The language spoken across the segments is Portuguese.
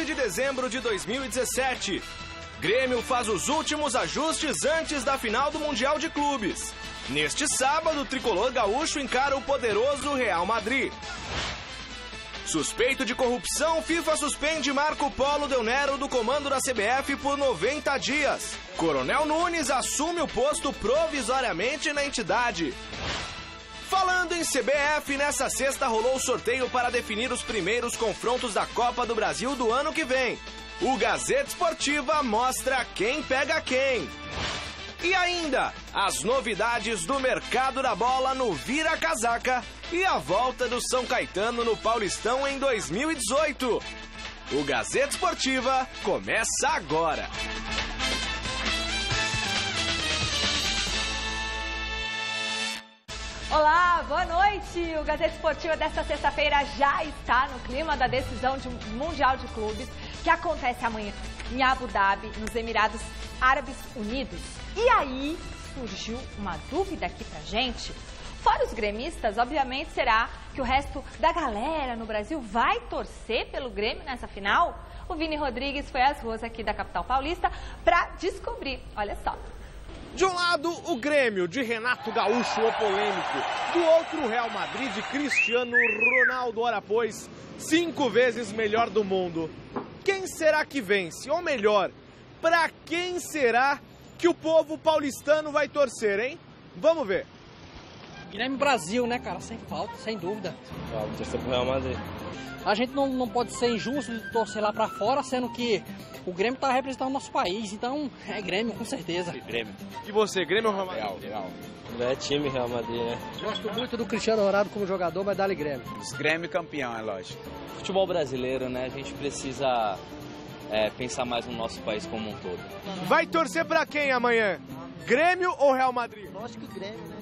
7 de dezembro de 2017. Grêmio faz os últimos ajustes antes da final do Mundial de Clubes. Neste sábado, o tricolor gaúcho encara o poderoso Real Madrid. Suspeito de corrupção, FIFA suspende Marco Polo Del Nero do comando da CBF por 90 dias. Coronel Nunes assume o posto provisoriamente na entidade. Falando em CBF, nessa sexta rolou o sorteio para definir os primeiros confrontos da Copa do Brasil do ano que vem. O Gazeta Esportiva mostra quem pega quem. E ainda, as novidades do mercado da bola no Vira Casaca e a volta do São Caetano no Paulistão em 2018. O Gazeta Esportiva começa agora. Olá, boa noite! O Gazeta Esportiva desta sexta-feira já está no clima da decisão de Mundial de Clubes, que acontece amanhã em Abu Dhabi, nos Emirados Árabes Unidos. E aí surgiu uma dúvida aqui pra gente. Fora os gremistas, obviamente, será que o resto da galera no Brasil vai torcer pelo Grêmio nessa final? O Vini Rodrigues foi às ruas aqui da capital paulista para descobrir. Olha só. De um lado, o Grêmio, de Renato Gaúcho, o polêmico. Do outro, o Real Madrid, de Cristiano Ronaldo, ora pois, 5 vezes melhor do mundo. Quem será que vence? Ou melhor, pra quem será que o povo paulistano vai torcer, hein? Vamos ver. Grêmio Brasil, né, cara? Sem falta, sem dúvida. Vamos torcer pro Real Madrid. A gente não pode ser injusto de torcer lá pra fora, sendo que o Grêmio tá representando o nosso país. Então, é Grêmio, com certeza. Grêmio. E você, Grêmio ou Real Madrid? Real. É time Real Madrid, né? Gosto muito do Cristiano Ronaldo como jogador, mas dá-lhe Grêmio. Grêmio campeão, é lógico. Futebol brasileiro, né? A gente precisa pensar mais no nosso país como um todo. Vai torcer pra quem amanhã? Grêmio ou Real Madrid? Lógico que Grêmio, né?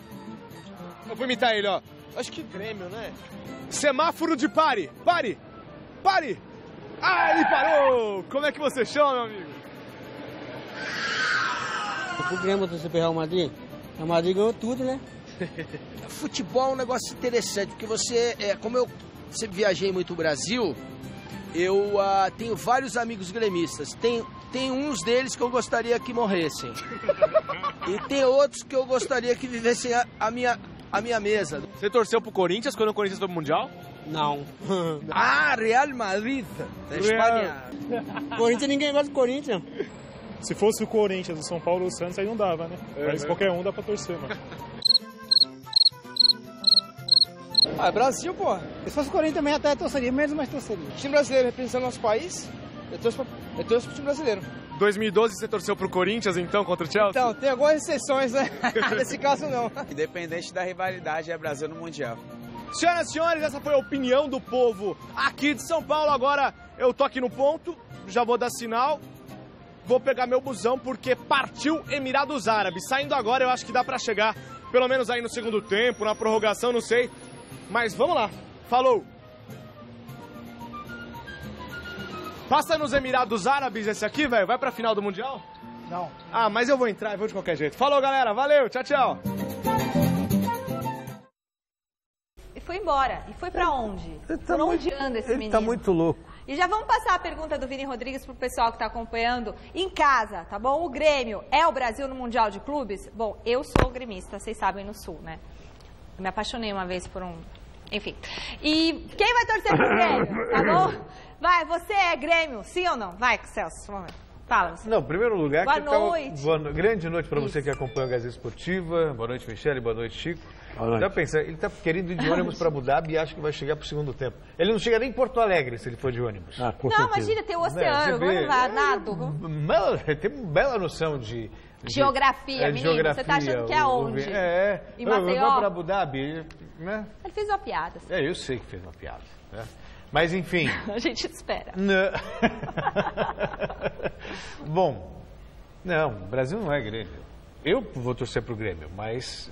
Eu vou imitar ele, ó. Acho que Grêmio, né? Semáforo de pare! Pare! Pare! Ah, ele parou! Como é que você chama, meu amigo? O Grêmio do Real Madrid? O Real Madrid ganhou tudo, né? Futebol é um negócio interessante, porque você, como eu sempre viajei muito o Brasil, eu tenho vários amigos gremistas. Tem uns deles que eu gostaria que morressem. E tem outros que eu gostaria que vivessem a minha mesa. Você torceu pro Corinthians quando o Corinthians foi pro Mundial? Não. Real Madrid, da Espanha. Corinthians, ninguém gosta do Corinthians. Se fosse o Corinthians, o São Paulo ou o Santos, aí não dava, né? Mas qualquer um dá pra torcer, mano. Brasil, pô. Se fosse o Corinthians também até torceria, mesmo, mas torceria. O time brasileiro representando nosso país, eu torço pro time brasileiro. 2012 você torceu pro Corinthians, então, contra o Chelsea? Então, tem algumas exceções, né? Nesse caso, não. Independente da rivalidade, é Brasil no Mundial. Senhoras e senhores, essa foi a opinião do povo aqui de São Paulo. Agora eu tô aqui no ponto, já vou dar sinal. Vou pegar meu busão porque partiu Emirados Árabes. Saindo agora, eu acho que dá pra chegar, pelo menos aí no segundo tempo, na prorrogação, não sei. Mas vamos lá. Falou! Passa nos Emirados Árabes esse aqui, velho? Vai pra final do Mundial? Não. Ah, mas eu vou entrar, eu vou de qualquer jeito. Falou, galera. Valeu, tchau, tchau. E foi embora. E foi pra onde? Por onde anda esse menino? Ele tá muito louco. E já vamos passar a pergunta do Vini Rodrigues pro pessoal que tá acompanhando em casa, tá bom? O Grêmio é o Brasil no Mundial de Clubes? Bom, eu sou gremista, vocês sabem, no Sul, né? Eu me apaixonei uma vez por um... Enfim. E quem vai torcer pro Grêmio, tá bom? Vai, você é Grêmio, sim ou não? Vai, Celso, vamos ver. Fala. Não, em primeiro lugar... Boa noite. Grande noite para você que acompanha a Gazeta Esportiva. Boa noite, Michele. Boa noite, Chico. Dá pra pensar, ele tá querendo ir de ônibus para Abu Dhabi e acha que vai chegar pro segundo tempo. Ele não chega nem em Porto Alegre se ele for de ônibus. Não, imagina, tem o oceano, vamos lá, nado. Tem uma bela noção de geografia, menino. Geografia, você tá achando que é onde? Em Maceió? Vai para Abu Dhabi, né? Ele fez uma piada. Eu sei que fez uma piada, né? Mas, enfim... A gente espera. Bom, não, o Brasil não é Grêmio. Eu vou torcer pro Grêmio, mas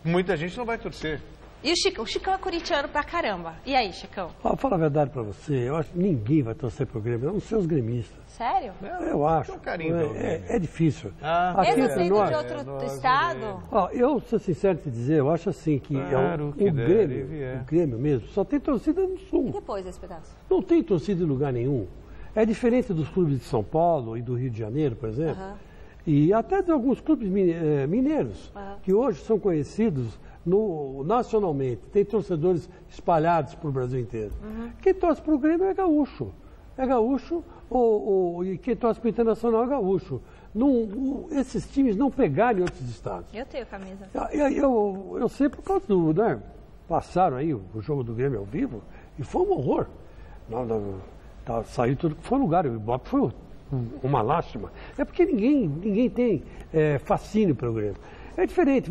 muita gente não vai torcer. E o Chicão? O Chicão é corintiano pra caramba. E aí, Chicão? Vou falar a verdade pra você, eu acho que ninguém vai torcer pro Grêmio, não ser os gremistas. Sério? Eu acho. Tem um carinho é difícil. Mesmo sendo de outro estado? Eu, sou sincero te dizer, eu acho assim que, o Grêmio mesmo só tem torcida no Sul. E depois desse pedaço? Não tem torcida em lugar nenhum. É diferente dos clubes de São Paulo e do Rio de Janeiro, por exemplo, e até de alguns clubes mineiros, que hoje são conhecidos nacionalmente, tem torcedores espalhados para o Brasil inteiro. Quem torce para o Grêmio é gaúcho. É gaúcho, e quem torce para o Internacional é gaúcho. Esses times não pegaram em outros estados. Eu tenho camisa. Eu sei por causa do... Né, passaram aí o jogo do Grêmio ao vivo e foi um horror. Saiu tudo que foi lugar. O Ibope foi uma lástima. É porque ninguém tem fascínio para o Grêmio. É diferente,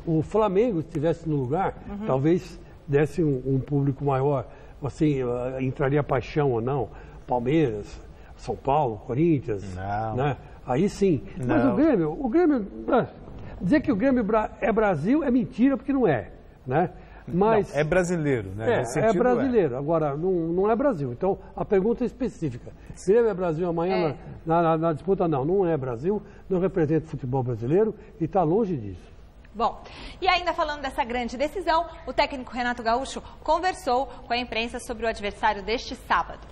o Flamengo, se estivesse no lugar, talvez desse um público maior, assim, entraria paixão ou não. Palmeiras, São Paulo, Corinthians, né? Aí sim. Não. Mas o Grêmio, dizer que o Grêmio é Brasil é mentira, porque não é, né? Mas, não, é brasileiro, né? É brasileiro, agora não é Brasil. Então, a pergunta é específica. Grêmio é Brasil amanhã na disputa? Não é Brasil, não representa o futebol brasileiro e está longe disso. Bom, e ainda falando dessa grande decisão, o técnico Renato Gaúcho conversou com a imprensa sobre o adversário deste sábado.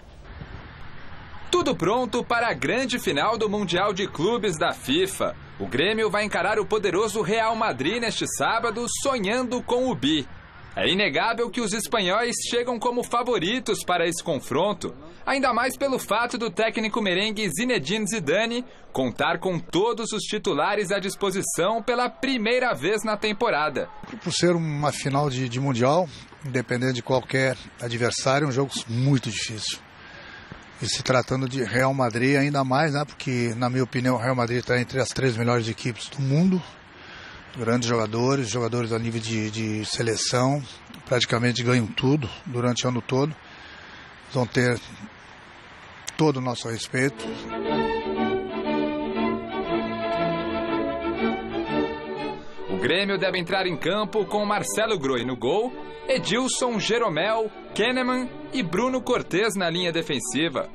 Tudo pronto para a grande final do Mundial de Clubes da FIFA. O Grêmio vai encarar o poderoso Real Madrid neste sábado, sonhando com o bi. É inegável que os espanhóis chegam como favoritos para esse confronto, ainda mais pelo fato do técnico merengue Zinedine Zidane contar com todos os titulares à disposição pela primeira vez na temporada. Por ser uma final de Mundial, independente de qualquer adversário, é um jogo muito difícil. E se tratando de Real Madrid, ainda mais, né? Porque, na minha opinião, o Real Madrid está entre as 3 melhores equipes do mundo. Grandes jogadores a nível de seleção, praticamente ganham tudo durante o ano todo. Vão ter todo o nosso respeito. O Grêmio deve entrar em campo com Marcelo Groi no gol, Edilson, Jeromel, Kahneman e Bruno Cortez na linha defensiva.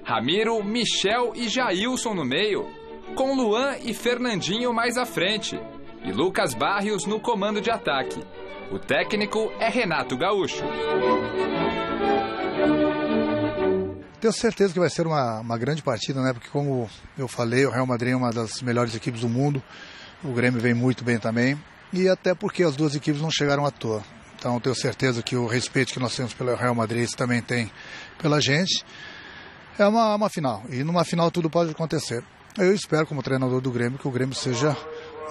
Ramiro, Michel e Jailson no meio, com Luan e Fernandinho mais à frente. E Lucas Barrios no comando de ataque. O técnico é Renato Gaúcho. Tenho certeza que vai ser uma grande partida, né? Porque, como eu falei, o Real Madrid é uma das melhores equipes do mundo. O Grêmio vem muito bem também. E até porque as duas equipes não chegaram à toa. Então, tenho certeza que o respeito que nós temos pelo Real Madrid também tem pela gente. É uma final. E numa final tudo pode acontecer. Eu espero, como treinador do Grêmio, que o Grêmio seja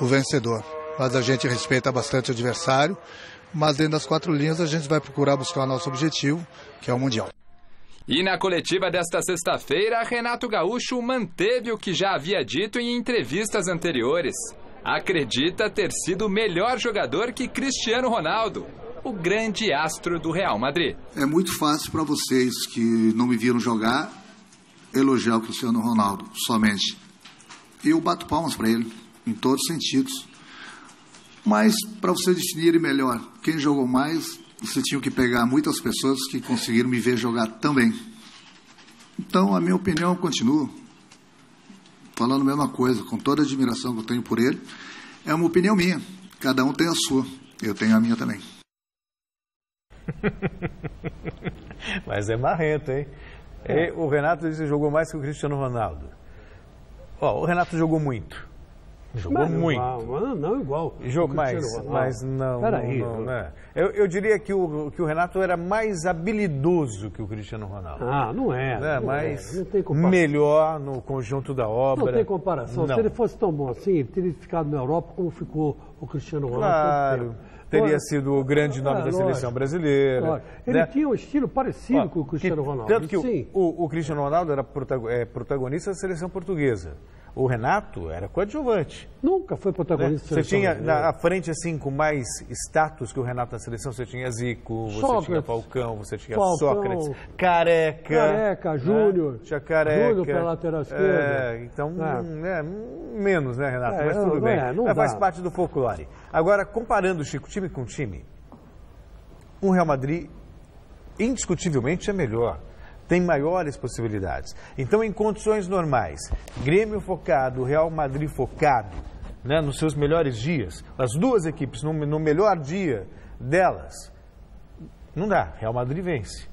o vencedor. Mas a gente respeita bastante o adversário, mas dentro das 4 linhas a gente vai procurar buscar o nosso objetivo, que é o Mundial. E na coletiva desta sexta-feira, Renato Gaúcho manteve o que já havia dito em entrevistas anteriores. Acredita ter sido o melhor jogador que Cristiano Ronaldo, o grande astro do Real Madrid. É muito fácil para vocês que não me viram jogar elogiar o Cristiano Ronaldo somente. Eu bato palmas para ele, em todos os sentidos. Mas, para vocês definirem melhor quem jogou mais, você tinha que pegar muitas pessoas que conseguiram me ver jogar também. Então, a minha opinião continua falando a mesma coisa, com toda a admiração que eu tenho por ele. É uma opinião minha. Cada um tem a sua. Eu tenho a minha também. Mas é marrento, hein? O Renato disse que jogou mais que o Cristiano Ronaldo. O Renato jogou muito. Jogou muito. Não igual. Mas não. Peraí. Eu diria que o Renato era mais habilidoso que o Cristiano Ronaldo. Não é. Mas não tem comparação. Melhor no conjunto da obra. Não tem comparação. Não. Se ele fosse tão bom assim, ele teria ficado na Europa como ficou o Cristiano Ronaldo. Claro. Teria sido o grande nome da seleção brasileira. Ele tinha um estilo parecido com o Cristiano Ronaldo. Tanto que o Cristiano Ronaldo era protagonista da seleção portuguesa. O Renato era coadjuvante. Nunca foi protagonista da seleção. Você tinha na frente, assim, com mais status que o Renato na seleção, você tinha Zico, você tinha Falcão, você tinha Sócrates, Careca, Júnior. Tinha Careca. Júnior pela lateral esquerda. Menos, né, Renato? Mas tudo bem. Faz parte do folclore. Agora, comparando, Chico, time com time, o Real Madrid, indiscutivelmente, é melhor. Tem maiores possibilidades. Então, em condições normais, Grêmio focado, Real Madrid focado, né, nos seus melhores dias, as duas equipes no melhor dia delas, não dá. Real Madrid vence.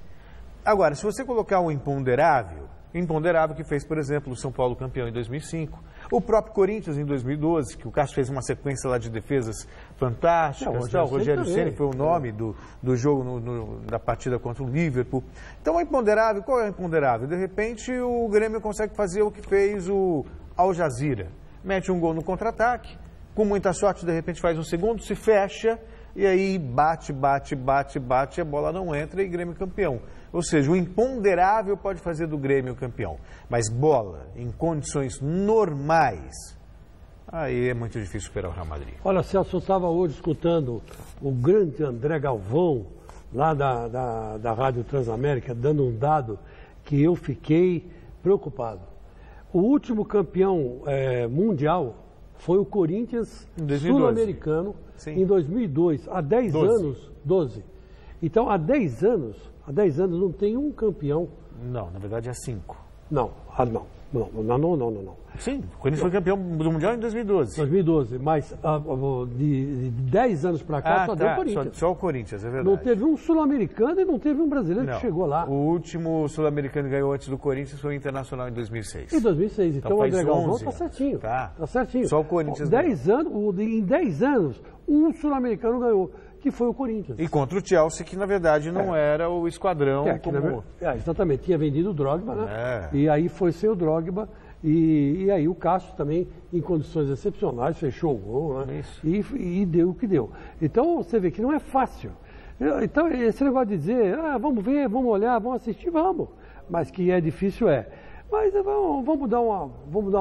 Agora, se você colocar um imponderável, Imponderável que fez, por exemplo, o São Paulo campeão em 2005. O próprio Corinthians em 2012, que o Cássio fez uma sequência lá de defesas fantásticas. O Rogério Ceni foi o nome do jogo da partida contra o Liverpool. Então é imponderável. Qual é o imponderável? De repente o Grêmio consegue fazer o que fez o Al Jazeera. Mete um gol no contra-ataque, com muita sorte de repente faz um segundo, se fecha e aí bate, a bola não entra e Grêmio campeão. Ou seja, o imponderável pode fazer do Grêmio campeão. Mas bola, em condições normais, aí é muito difícil superar o Real Madrid. Olha, Celso, eu estava hoje escutando o grande André Galvão, lá da Rádio Transamérica, dando um dado que eu fiquei preocupado. O último campeão mundial foi o Corinthians sul-americano em 2002, há 10 anos, 12. Então, há 10 anos não tem um campeão. Não, na verdade é 5. Não. Sim, o Corinthians foi campeão do Mundial em 2012. 2012, mas de 10 anos para cá só deu o Corinthians. Só o Corinthians, é verdade. Não teve um sul-americano e não teve um brasileiro que chegou lá. O último sul-americano que ganhou antes do Corinthians foi o Internacional em 2006. Em 2006, então o André Galvão está certinho. Tá certinho. Só o Corinthians em 10 anos, um sul-americano ganhou, que foi o Corinthians. E contra o Chelsea, que na verdade não era o esquadrão exatamente, tinha vendido o Drogba, né? E aí foi sem o Drogba, e aí o Cássio também, em condições excepcionais, fechou o gol, né? E deu o que deu. Então você vê que não é fácil. Então esse negócio de dizer, vamos ver, vamos olhar, vamos assistir, vamos. Mas que é difícil Mas vamos dar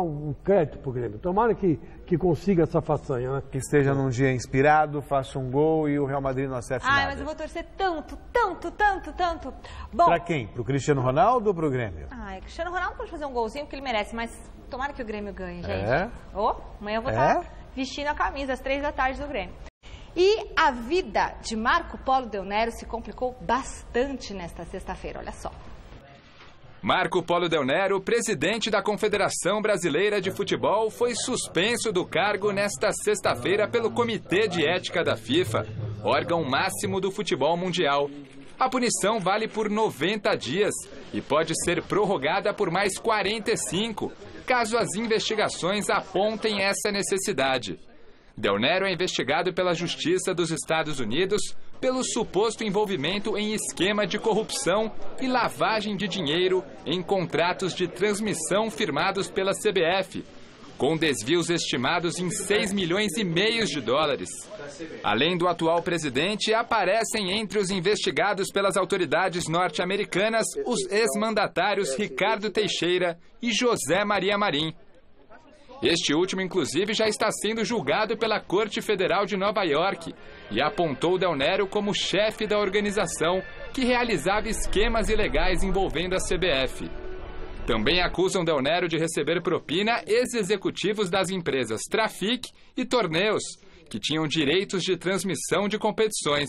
um crédito pro Grêmio. Tomara que consiga essa façanha, né? Que esteja num dia inspirado, faça um gol e o Real Madrid não acerte nada. Mas eu vou torcer tanto. Bom, pra quem? Pro Cristiano Ronaldo ou pro Grêmio? O Cristiano Ronaldo pode fazer um golzinho que ele merece, mas tomara que o Grêmio ganhe, gente. Amanhã eu vou estar vestindo a camisa às 3 da tarde do Grêmio. E a vida de Marco Polo Del Nero se complicou bastante nesta sexta-feira, olha só. Marco Polo Del Nero, presidente da Confederação Brasileira de Futebol, foi suspenso do cargo nesta sexta-feira pelo Comitê de Ética da FIFA, órgão máximo do futebol mundial. A punição vale por 90 dias e pode ser prorrogada por mais 45, caso as investigações apontem essa necessidade. Del Nero é investigado pela Justiça dos Estados Unidos pelo suposto envolvimento em esquema de corrupção e lavagem de dinheiro em contratos de transmissão firmados pela CBF, com desvios estimados em 6,5 milhões de dólares. Além do atual presidente, aparecem entre os investigados pelas autoridades norte-americanas os ex-mandatários Ricardo Teixeira e José Maria Marim. Este último, inclusive, já está sendo julgado pela Corte Federal de Nova York e apontou Del Nero como chefe da organização que realizava esquemas ilegais envolvendo a CBF. Também acusam Del Nero de receber propina ex-executivos das empresas Trafic e Torneos, que tinham direitos de transmissão de competições.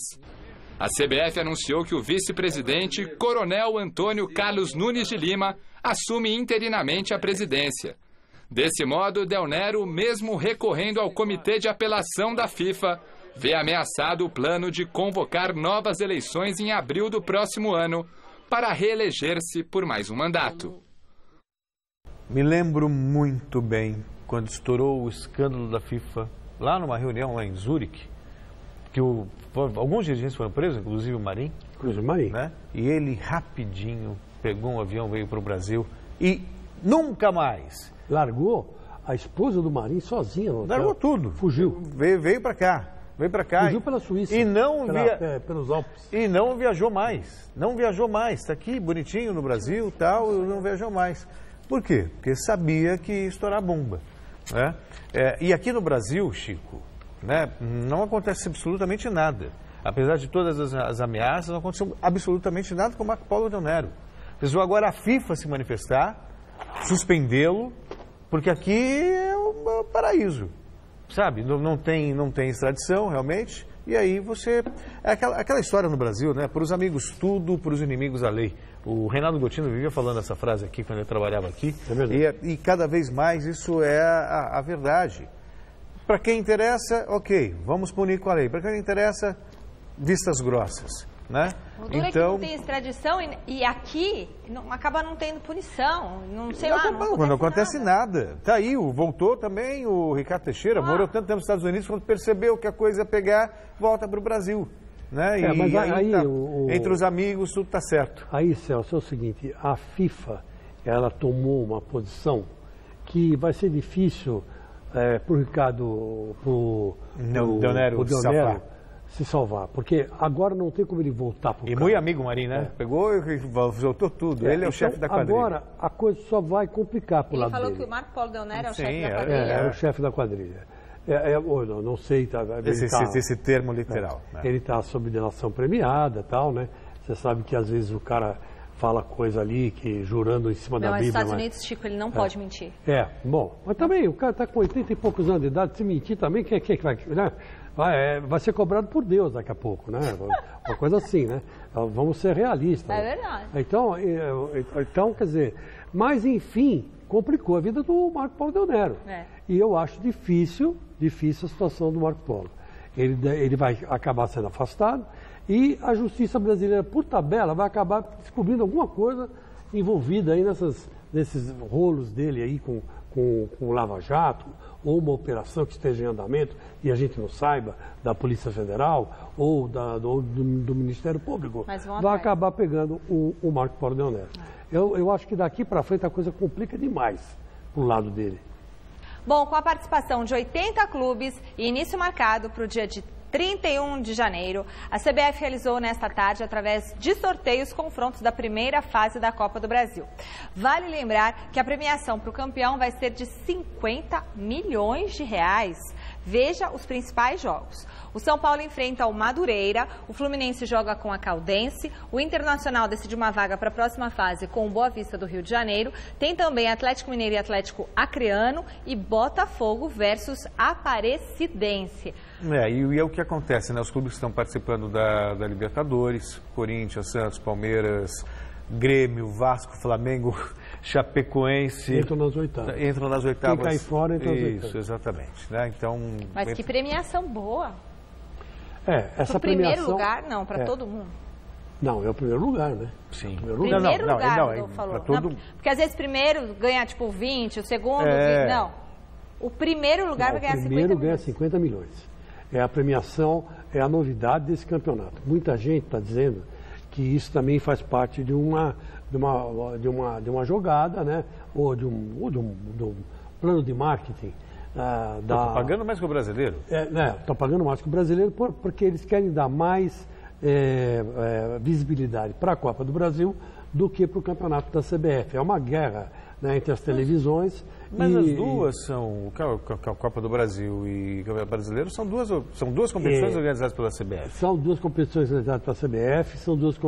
A CBF anunciou que o vice-presidente, Coronel Antônio Carlos Nunes de Lima, assume interinamente a presidência. Desse modo, Del Nero, mesmo recorrendo ao Comitê de Apelação da FIFA, vê ameaçado o plano de convocar novas eleições em abril do próximo ano para reeleger-se por mais um mandato. Me lembro muito bem quando estourou o escândalo da FIFA, lá numa reunião lá em Zurique, que alguns dirigentes foram presos, inclusive o Marim. Né? E ele rapidinho pegou um avião, veio para o Brasil e nunca mais... Largou a esposa do Marim sozinha no hotel. Largou tudo. Fugiu. Veio para cá. Fugiu pela Suíça. E não pelos Alpes. E não viajou mais. Não viajou mais. Está aqui bonitinho no Brasil, tal, e não viajou mais. Por quê? Porque sabia que ia estourar bomba. Né? E aqui no Brasil, Chico, né, não acontece absolutamente nada. Apesar de todas as ameaças, não aconteceu absolutamente nada com o Marco Polo Del Nero. Precisou agora a FIFA se manifestar, suspendê-lo, porque aqui é um paraíso, sabe? Não tem extradição, realmente, e aí você... É aquela história no Brasil, né? Para os amigos tudo, para os inimigos a lei. O Reinaldo Gotino vivia falando essa frase aqui quando ele trabalhava aqui, e cada vez mais isso é a verdade. Para quem interessa, ok, vamos punir com a lei. Para quem não interessa, vistas grossas. né? O duro é que não tem extradição e aqui acaba não tendo punição, não sei lá, não acontece nada. Tá aí, voltou também o Ricardo Teixeira, morou tanto tempo nos Estados Unidos, quando percebeu que a coisa ia pegar, volta para o Brasil. Né? Mas aí tá, entre os amigos tudo está certo. Aí, Celso, é o seguinte, a FIFA, ela tomou uma posição que vai ser difícil para o Ricardo, para o Del Nero se salvar, porque agora não tem como ele voltar para o muito amigo, Marinho, né? Pegou e voltou tudo. Ele é o chefe da quadrilha. Agora a coisa só vai complicar para o lado dele. Ele falou que o Marco Paulo Del Nero é o chefe da quadrilha. É o chefe da quadrilha. Não sei, tá, esse termo literal. Ele está sob delação premiada, tal, né? Você sabe que às vezes o cara fala coisa ali que jurando em cima da Bíblia. Nos Estados Unidos, Chico, ele não pode mentir. Bom, mas também o cara está com 80 e poucos anos de idade, se mentir também, quem é que vai, né? Vai ser cobrado por Deus daqui a pouco, né? Uma coisa assim, né? Vamos ser realistas. É verdade. Então, quer dizer, mas enfim, complicou a vida do Marco Paulo Del Nero. E eu acho difícil a situação do Marco Paulo. Ele vai acabar sendo afastado e a justiça brasileira, por tabela, vai acabar descobrindo alguma coisa envolvida aí nesses rolos dele aí com o Lava Jato, ou uma operação que esteja em andamento e a gente não saiba, da Polícia Federal ou do Ministério Público, vai acabar pegando o Marco Paulo Del Nero. Eu acho que daqui para frente a coisa complica demais pro lado dele. Bom, com a participação de 80 clubes e início marcado para o dia de 31 de janeiro, a CBF realizou nesta tarde, através de sorteios, confrontos da primeira fase da Copa do Brasil. Vale lembrar que a premiação para o campeão vai ser de 50 milhões de reais. Veja os principais jogos. O São Paulo enfrenta o Madureira, o Fluminense joga com a Caldense, o Internacional decide uma vaga para a próxima fase com o Boa Vista do Rio de Janeiro, tem também Atlético Mineiro e Atlético Acreano e Botafogo versus Aparecidense. E é o que acontece, né? Os clubes que estão participando da Libertadores, Corinthians, Santos, Palmeiras, Grêmio, Vasco, Flamengo, Chapecoense. Entram nas oitavas. Quem cai fora entra nas oitavas. Isso, exatamente. Né? Então, mas que premiação boa. Essa primeiro lugar, não, para todo mundo. Não, é o primeiro lugar, né? Sim. Primeiro lugar, falou. Porque às vezes primeiro ganha tipo 20, o segundo, 20, não. O primeiro lugar vai ganhar 50 milhões. O primeiro ganha 50 milhões. É a premiação, é a novidade desse campeonato. Muita gente está dizendo que isso também faz parte de uma jogada, né? Ou de um plano de marketing. Estão pagando mais que o brasileiro? Estão pagando mais que o brasileiro porque eles querem dar mais visibilidade para a Copa do Brasil do que para o campeonato da CBF. É uma guerra, né, entre as televisões. Mas as duas são, a Copa do Brasil e o Campeonato Brasileiro, são duas competições organizadas pela CBF. São duas competições organizadas pela CBF, são duas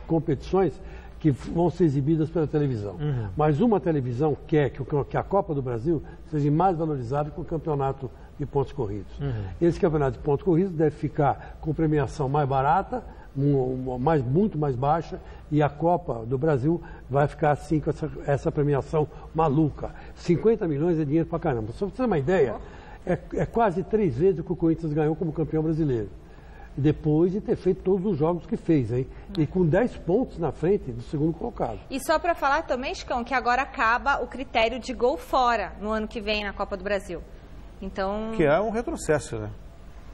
competições que vão ser exibidas pela televisão. Mas uma televisão quer que a Copa do Brasil seja mais valorizada que o campeonato de pontos corridos. Esse campeonato de pontos corridos deve ficar com premiação mais barata, muito mais baixa, e a Copa do Brasil vai ficar assim com essa premiação maluca. 50 milhões é dinheiro pra caramba. Só pra você ter uma ideia, é quase 3 vezes o que o Corinthians ganhou como campeão brasileiro. Depois de ter feito todos os jogos que fez, hein? E com 10 pontos na frente do segundo colocado. E só para falar também, Chicão, que agora acaba o critério de gol fora no ano que vem na Copa do Brasil. Então... Que é um retrocesso, né?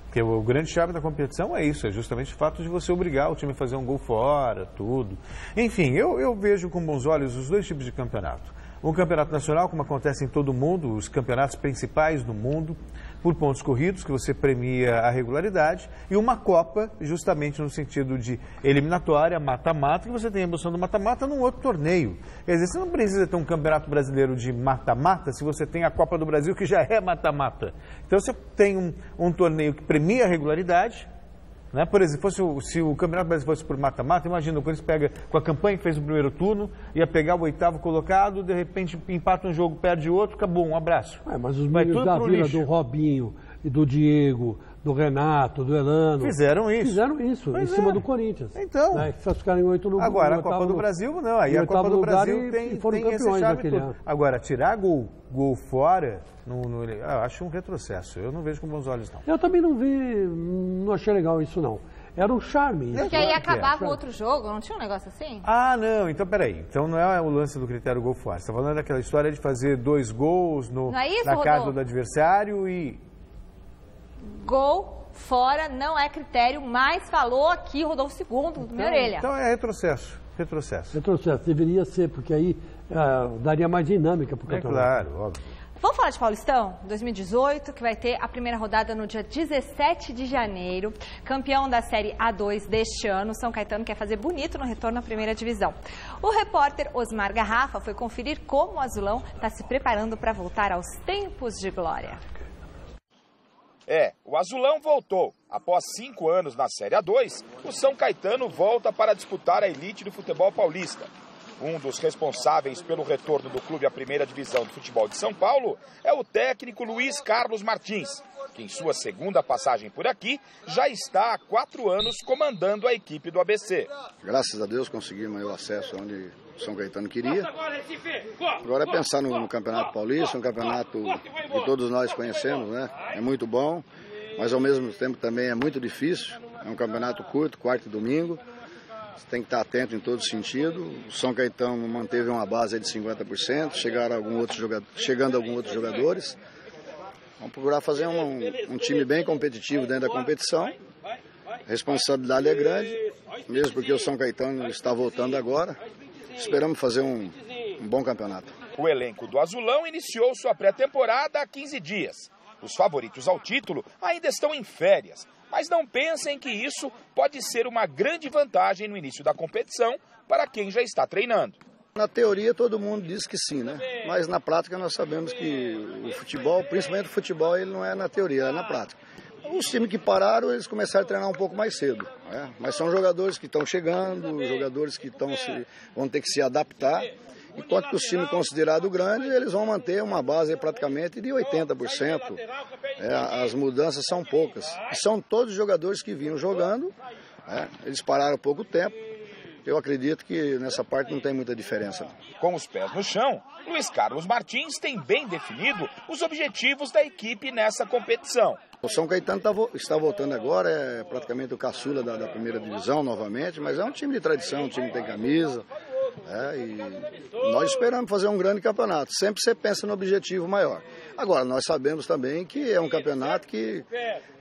Porque o grande chave da competição é isso, é justamente o fato de você obrigar o time a fazer um gol fora, tudo. Enfim, eu vejo com bons olhos os dois tipos de campeonato. Um campeonato nacional, como acontece em todo o mundo, os campeonatos principais do mundo, por pontos corridos, que você premia a regularidade, e uma Copa, justamente no sentido de eliminatória, mata-mata, que você tem a emoção do mata-mata num outro torneio. Quer dizer, você não precisa ter um campeonato brasileiro de mata-mata se você tem a Copa do Brasil, que já é mata-mata. Então você tem um torneio que premia a regularidade, né? Por exemplo, se o Campeonato Brasileiro fosse por mata-mata, imagina, o Corinthians pega com a campanha que fez no primeiro turno, ia pegar o 8º colocado, de repente empata um jogo, perde outro, acabou, um abraço. Mas os meninos da Vila, do Robinho, e do Diego, do Renato, do Elano... Fizeram isso. Em cima do Corinthians. Então... Né? Só ficaram em 8 lugares. Agora, a Copa do Brasil, não. Aí a Copa do Brasil tem esse chave todo. Agora, tirar gol fora, eu acho um retrocesso. Eu não vejo com bons olhos, não. Eu também não achei legal isso, não. Era um charme. Porque aí acabava o outro jogo, não tinha um negócio assim? Ah, não, então peraí. Então não é o lance do critério gol fora. Você está falando daquela história de fazer 2 gols não é isso, na casa do adversário e... Gol fora não é critério, mas falou aqui Rodolfo II, do minha orelha. Então é retrocesso. Retrocesso. Deveria ser, porque aí daria mais dinâmica para o campeonato. Claro, óbvio. Vamos falar de Paulistão 2018, que vai ter a primeira rodada no dia 17 de janeiro. Campeão da Série A2 deste ano, São Caetano quer fazer bonito no retorno à primeira divisão. O repórter Osmar Garrafa foi conferir como o Azulão está se preparando para voltar aos tempos de glória. O Azulão voltou. Após 5 anos na Série A2, o São Caetano volta para disputar a elite do futebol paulista. Um dos responsáveis pelo retorno do clube à primeira divisão do futebol de São Paulo é o técnico Luiz Carlos Martins, que em sua segunda passagem por aqui já está há 4 anos comandando a equipe do ABC. Graças a Deus conseguimos o acesso onde o São Caetano queria. Agora é pensar no Campeonato Paulista, um campeonato que todos nós conhecemos, né? É muito bom, mas ao mesmo tempo também é muito difícil. É um campeonato curto, quarta e domingo. Você tem que estar atento em todo sentido. O São Caetano manteve uma base de 50%, chegando alguns outros jogadores. Vamos procurar fazer um time bem competitivo dentro da competição. A responsabilidade é grande, mesmo porque o São Caetano está voltando agora. Esperamos fazer um bom campeonato. O elenco do Azulão iniciou sua pré-temporada há 15 dias. Os favoritos ao título ainda estão em férias, mas não pensem que isso pode ser uma grande vantagem no início da competição para quem já está treinando. Na teoria todo mundo diz que sim, né? Mas na prática nós sabemos que o futebol, principalmente o futebol, ele não é na teoria, é na prática. Os times que pararam, eles começaram a treinar um pouco mais cedo, né? Mas são jogadores que estão chegando, jogadores que vão ter que se adaptar. Enquanto que os times considerados grandes, eles vão manter uma base praticamente de 80%. As mudanças são poucas. E são todos jogadores que vinham jogando, eles pararam há pouco tempo. Eu acredito que nessa parte não tem muita diferença. Com os pés no chão, Luiz Carlos Martins tem bem definido os objetivos da equipe nessa competição. O São Caetano está voltando agora, é praticamente o caçula da primeira divisão novamente, mas é um time de tradição, um time que tem camisa. E nós esperamos fazer um grande campeonato. Sempre você pensa no objetivo maior. Agora, nós sabemos também que é um campeonato que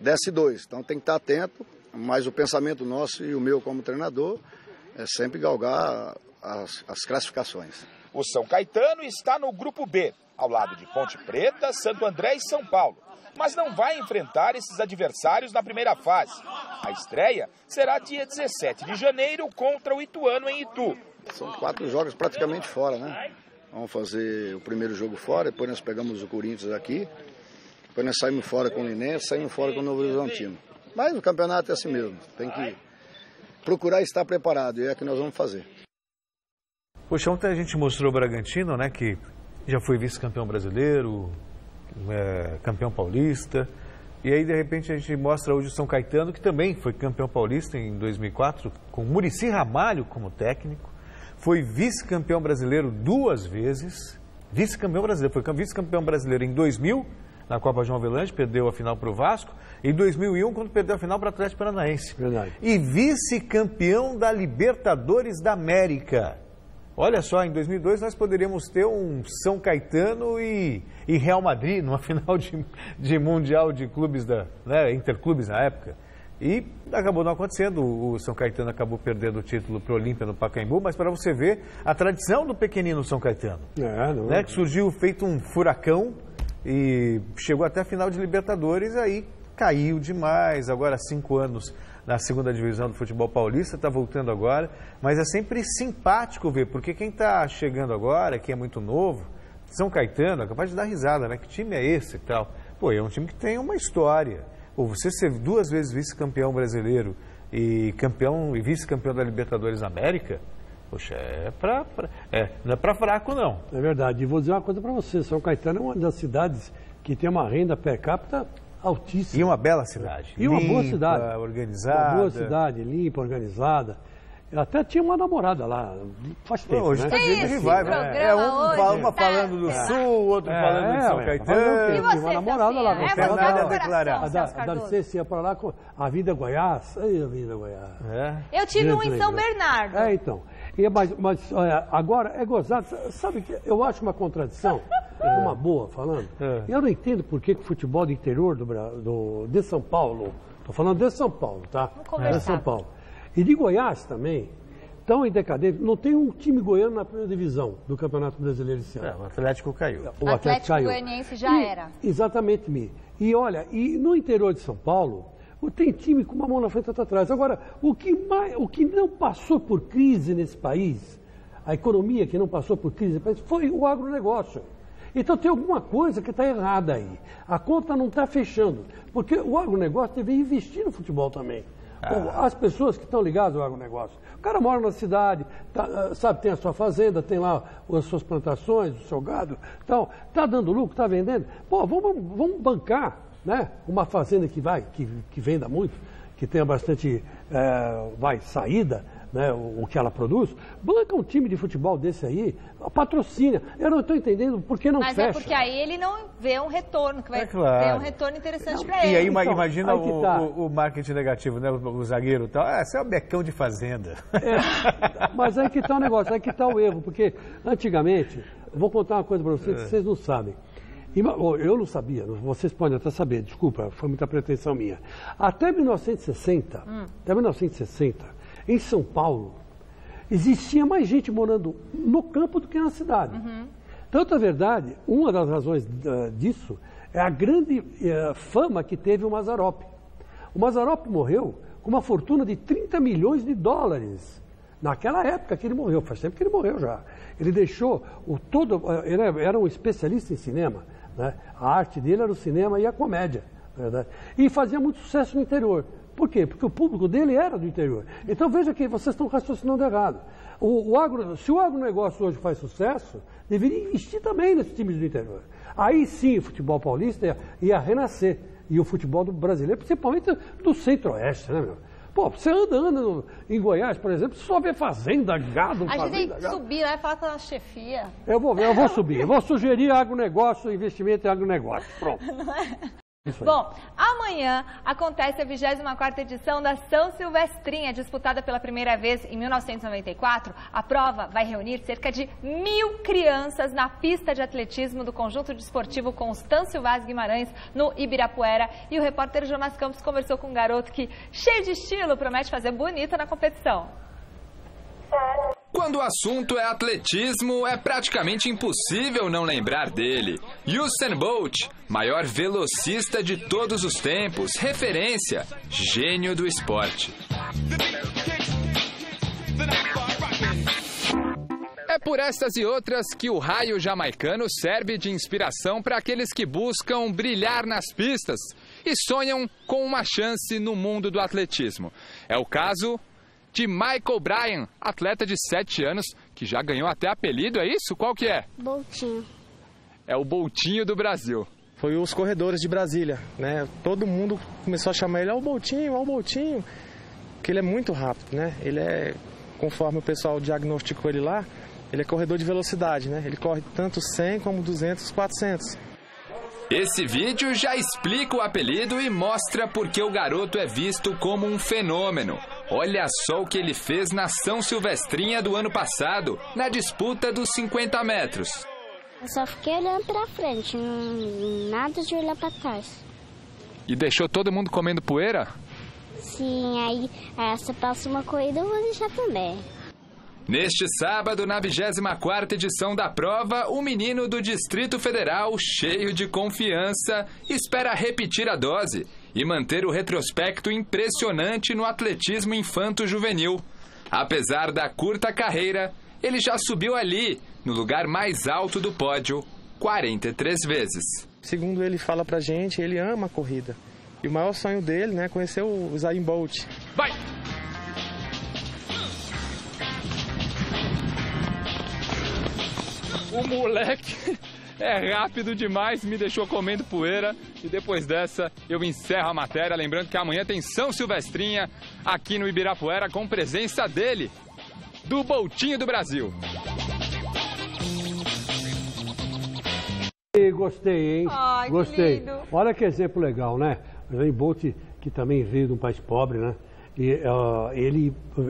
desce 2, então tem que estar atento, mas o pensamento nosso e o meu como treinador é sempre galgar as classificações. O São Caetano está no grupo B, ao lado de Ponte Preta, Santo André e São Paulo, mas não vai enfrentar esses adversários na primeira fase. A estreia será dia 17 de janeiro contra o Ituano em Itu. São 4 jogos praticamente fora, né? Vamos fazer o primeiro jogo fora, depois nós pegamos o Corinthians aqui, depois nós saímos fora com o Linense, saímos fora com o Novo Horizontino. Mas o campeonato é assim mesmo, tem que procurar estar preparado, e é o que nós vamos fazer. Poxa, ontem a gente mostrou o Bragantino, né, que já foi vice-campeão brasileiro, campeão paulista, e aí de repente a gente mostra hoje o São Caetano, que também foi campeão paulista em 2004, com Muricy Ramalho como técnico, foi vice-campeão brasileiro 2 vezes, vice-campeão brasileiro, foi vice-campeão brasileiro em 2000, na Copa João Avelange, perdeu a final para o Vasco, e em 2001, quando perdeu a final para o Atlético Paranaense. Verdade. E vice-campeão da Libertadores da América. Olha só, em 2002 nós poderíamos ter um São Caetano e Real Madrid numa final de Mundial de Clubes, Interclubes na época. E acabou não acontecendo, o São Caetano acabou perdendo o título para o Olímpia no Pacaembu, mas para você ver a tradição do pequenino São Caetano, que surgiu feito um furacão e chegou até a final de Libertadores, aí caiu demais, agora há 5 anos na segunda divisão do futebol paulista, está voltando agora, mas é sempre simpático ver, porque quem está chegando agora, quem é muito novo, São Caetano, é capaz de dar risada, né? Que time é esse e tal? Pô, é um time que tem uma história. Pô, você ser 2 vezes vice-campeão brasileiro e vice-campeão da Libertadores da América, poxa, não é para fraco, não. É verdade. E vou dizer uma coisa para você, São Caetano é uma das cidades que tem uma renda per capita altíssima. E uma bela cidade. E uma boa cidade. Organizada. Uma boa cidade, limpa, organizada. Eu até tinha uma namorada lá, faz tempo, hoje né? tá dia de revival, né? Uma falando do Sul, outro falando de São Caetano. E você, uma namorada lá, não tem nada a declarar. A Darcês ia para lá com a Vida Goiás. Ai, a Vida Goiás. Eu tive um em São Bernardo. Então. Mas olha, agora é gozado. Sabe que eu acho uma contradição, uma boa falando. Eu não entendo por que o futebol do interior de São Paulo, estou falando de São Paulo, tá? De São Paulo. E de Goiás também, estão em decadência. Não tem um time goiano na primeira divisão do Campeonato Brasileiro esse ano. O Atlético caiu. O Atlético caiu. Goianiense já era. Exatamente, Mi. E olha, no interior de São Paulo, tem time com uma mão na frente e outra atrás. Agora, o que não passou por crise nesse país, a economia que não passou por crise nesse país, foi o agronegócio. Então tem alguma coisa que está errada aí. A conta não está fechando. Porque o agronegócio deveria investir no futebol também. As pessoas que estão ligadas ao agronegócio. O cara mora na cidade, tem a sua fazenda, tem lá as suas plantações, o seu gado, está dando lucro, está vendendo. Pô, vamos bancar, né? Uma fazenda que venda muito, que tenha bastante saída, né, o que ela produz, banca um time de futebol desse aí, patrocina. Eu não estou entendendo por que não fecha. Mas é porque aí ele não vê um retorno, que vai ter um retorno interessante para ele. E aí imagina o marketing negativo, né, o zagueiro e tal. Você é um becão de fazenda. Mas aí que está o negócio, aí que está o erro, porque antigamente, vou contar uma coisa para vocês que vocês não sabem. Eu não sabia, vocês podem até saber, desculpa, foi muita pretensão minha. Até 1960, em São Paulo, existia mais gente morando no campo do que na cidade. Tanto é verdade, uma das razões disso é a grande fama que teve o Mazzaropi. O Mazzaropi morreu com uma fortuna de 30 milhões de dólares. Naquela época que ele morreu, faz tempo que ele morreu já. Ele deixou ele era um especialista em cinema, né? A arte dele era o cinema e a comédia, verdade? E fazia muito sucesso no interior. Por quê? Porque o público dele era do interior. Então veja que vocês estão raciocinando errado. Se o agronegócio hoje faz sucesso, deveria investir também nesses times do interior. Aí sim o futebol paulista ia renascer. E o futebol do brasileiro, principalmente do centro-oeste, né, meu? Pô, você anda em Goiás, por exemplo, só vê fazenda, gado, A gente tem que subir lá e falar com a chefia. Eu vou subir. Eu vou sugerir agronegócio, investimento em agronegócio. Pronto. Bom, amanhã acontece a 24ª edição da São Silvestrinha, disputada pela primeira vez em 1994. A prova vai reunir cerca de 1.000 crianças na pista de atletismo do Conjunto Desportivo Constâncio Vaz Guimarães, no Ibirapuera. E o repórter Jonas Campos conversou com um garoto que, cheio de estilo, promete fazer bonito na competição. Quando o assunto é atletismo, é praticamente impossível não lembrar dele. Usain Bolt, maior velocista de todos os tempos, referência, gênio do esporte. É por essas e outras que o raio jamaicano serve de inspiração para aqueles que buscam brilhar nas pistas e sonham com uma chance no mundo do atletismo. É o caso de Michael Bryan, atleta de 7 anos, que já ganhou até apelido, é isso? Qual que é? Boltinho. É o Boltinho do Brasil. Foi os corredores de Brasília, né? Todo mundo começou a chamar ele, ó o Boltinho, porque ele é muito rápido, né? Ele é, conforme o pessoal diagnosticou ele lá, ele é corredor de velocidade, né? Ele corre tanto 100 como 200, 400. Esse vídeo já explica o apelido e mostra por que o garoto é visto como um fenômeno. Olha só o que ele fez na São Silvestrinha do ano passado, na disputa dos 50 metros. Eu só fiquei olhando pra frente, nada de olhar pra trás. E deixou todo mundo comendo poeira? Sim, aí você passa uma corrida, eu vou deixar também. Neste sábado, na 24ª edição da prova, o menino do Distrito Federal, cheio de confiança, espera repetir a dose e manter o retrospecto impressionante no atletismo infanto-juvenil. Apesar da curta carreira, ele já subiu ali, no lugar mais alto do pódio, 43 vezes. Segundo ele fala pra gente, ele ama a corrida. E o maior sonho dele, né, é conhecer o Usain Bolt. Vai! O moleque é rápido demais, me deixou comendo poeira. E depois dessa, eu encerro a matéria. Lembrando que amanhã tem São Silvestrinha, aqui no Ibirapuera com presença dele, do Boltinho do Brasil. Gostei, hein? Ai, gostei. Que lindo. Olha que exemplo legal, né? O Usain Bolt, que também veio de um país pobre, né? E,